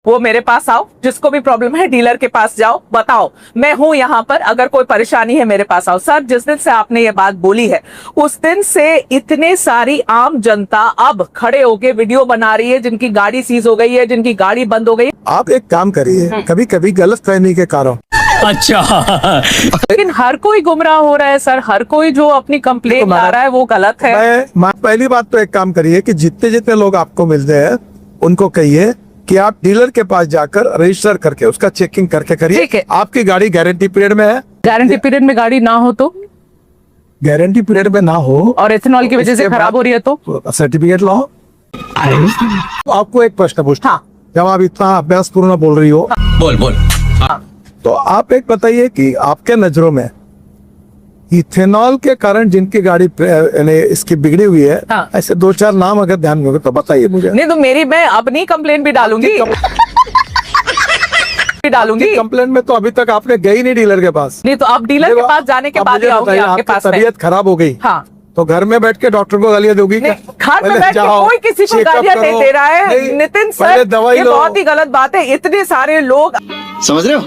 वो मेरे पास आओ, जिसको भी प्रॉब्लम है डीलर के पास जाओ, बताओ मैं हूं यहाँ पर, अगर कोई परेशानी है मेरे पास आओ। सर जिस दिन से आपने ये बात बोली है उस दिन से इतने सारी आम जनता अब खड़े होके वीडियो बना रही है, जिनकी गाड़ी सीज हो गई है, जिनकी गाड़ी बंद हो गई। आप एक काम करिए, कभी कभी गलत फहमी के कारण अच्छा लेकिन हर कोई गुमराह हो रहा है सर, हर कोई जो अपनी कंप्लेंट ला रहा है वो गलत है। पहली बात तो एक काम करिए कि जितने जितने लोग आपको मिलते हैं उनको कहिए कि आप डीलर के पास जाकर रजिस्टर करके उसका चेकिंग करके करिए। ठीक है। आपकी गाड़ी गारंटी पीरियड में है। गारंटी पीरियड में गाड़ी ना हो तो, गारंटी पीरियड में ना हो और इथेनॉल की वजह से खराब हो रही है तो सर्टिफिकेट लाओ। तो आपको एक प्रश्न पूछता हूं, हाँ। जब आप इतना अभ्यास पूर्ण बोल रही हो बोल बोल तो आप एक बताइए कि आपके नजरों में इथेनॉल के कारण जिनकी गाड़ी यानी इसकी बिगड़ी हुई है, हाँ। ऐसे दो चार नाम अगर ध्यान में हो तो बताइए मुझे। नहीं तो मेरी, मैं अपनी कंप्लेंट भी डालूंगी कंप्लेंट में तो अभी तक आपने गई नहीं डीलर के पास। नहीं तो अब डीलर के पास जाने के अब बाद ही मुझे आऊंगी बताइए, आपके आपकी पास में। तबीयत खराब हो गई, हाँ तो घर में बैठ के डॉक्टर को गालियां दोगी क्या? घर में पहले बैठ के जाओ, कोई किसी को चेकअप गालियां नहीं करो। दे रहा है। नहीं, नितिन पहले सर दवाई ये लो। बहुत ही गलत बात है। इतने सारे लोग, समझ रहे हो?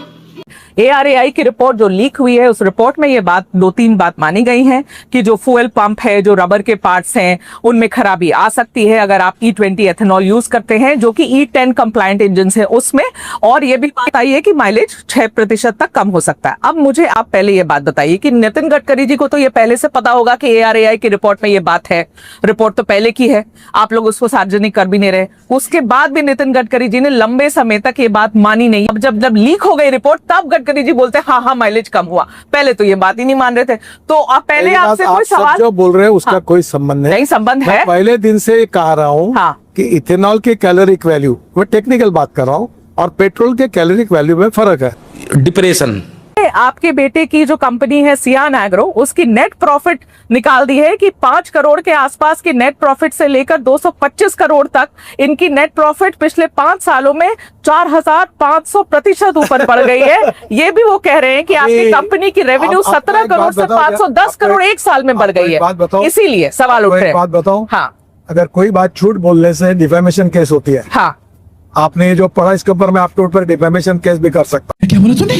ARAI की रिपोर्ट जो लीक हुई है उस रिपोर्ट में ये बात, दो तीन बात मानी गई है कि जो फ्यूल पंप है, जो रबर के पार्ट्स हैं, उनमें खराबी आ सकती है अगर आप E20 एथेनॉल यूज करते हैं, जो कि E10 कंप्लायंट इंजन है उसमें। और ये भी बात आई है कि माइलेज 6% तक कम हो सकता है। अब मुझे आप पहले ये बात बताइए कि नितिन गडकरी जी को तो ये पहले से पता होगा कि ARAI की रिपोर्ट में ये बात है, रिपोर्ट तो पहले की है, आप लोग उसको सार्वजनिक कर भी नहीं रहे। उसके बाद भी नितिन गडकरी जी ने लंबे समय तक ये बात मानी नहीं। अब जब लीक हो गई रिपोर्ट तब गडकरी जी बोलते हैं हाँ हाँ माइलेज कम हुआ, पहले तो ये बात ही नहीं मान रहे थे। तो आप पहले आपसे कोई सवाल जो बोल रहे हैं उसका हाँ। कोई संबंध नहीं। नहीं संबंध है। मैं पहले दिन से कह रहा हूँ हाँ। कि इथेनॉल की कैलोरिक वैल्यू, मैं टेक्निकल बात कर रहा हूँ, और पेट्रोल के कैलोरिक वैल्यू में फर्क है। डिप्रेशन आपके बेटे की जो कंपनी है सियान एग्रो, उसकी नेट प्रॉफिट निकाल दी है कि 5 करोड़ के आसपास की नेट प्रॉफिट से लेकर 225 करोड़ तक इनकी नेट प्रॉफिट पिछले 5 सालों में 4500% ऊपर बढ़ गई है। ये भी वो कह रहे हैं कि आपकी कंपनी की रेवेन्यू 17 करोड़ से 510 करोड़ एक साल में बढ़ गई है। इसीलिए सवाल उठ रहे हैं। बात बताऊं, हाँ अगर कोई बात झूठ बोलने से डिफेमेशन केस होती है, हाँ आपने ये जो पढ़ा इसके ऊपर मैं आपके ऊपर डिफेमेशन केस भी कर सकता क्या बोला तूने?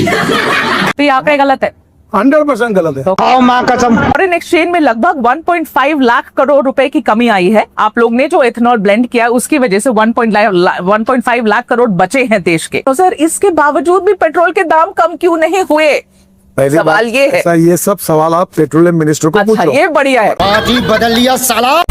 तो ये आपका गलत है। हूँ। 100% गलत है। फॉरेन एक्सचेंज में लगभग 1.5 लाख करोड़ रुपए की कमी आई है। आप लोग ने जो एथेनॉल ब्लेंड किया उसकी वजह से 1.5 लाख करोड़ बचे हैं देश के। तो सर इसके बावजूद भी पेट्रोल के दाम कम क्यों नहीं हुए? पहली सवाल बात, ये है। ऐसा ये सब सवाल आप पेट्रोलियम मिनिस्टर को अच्छा पूछो। ये बढ़िया है। बात ही बदल लिया साला।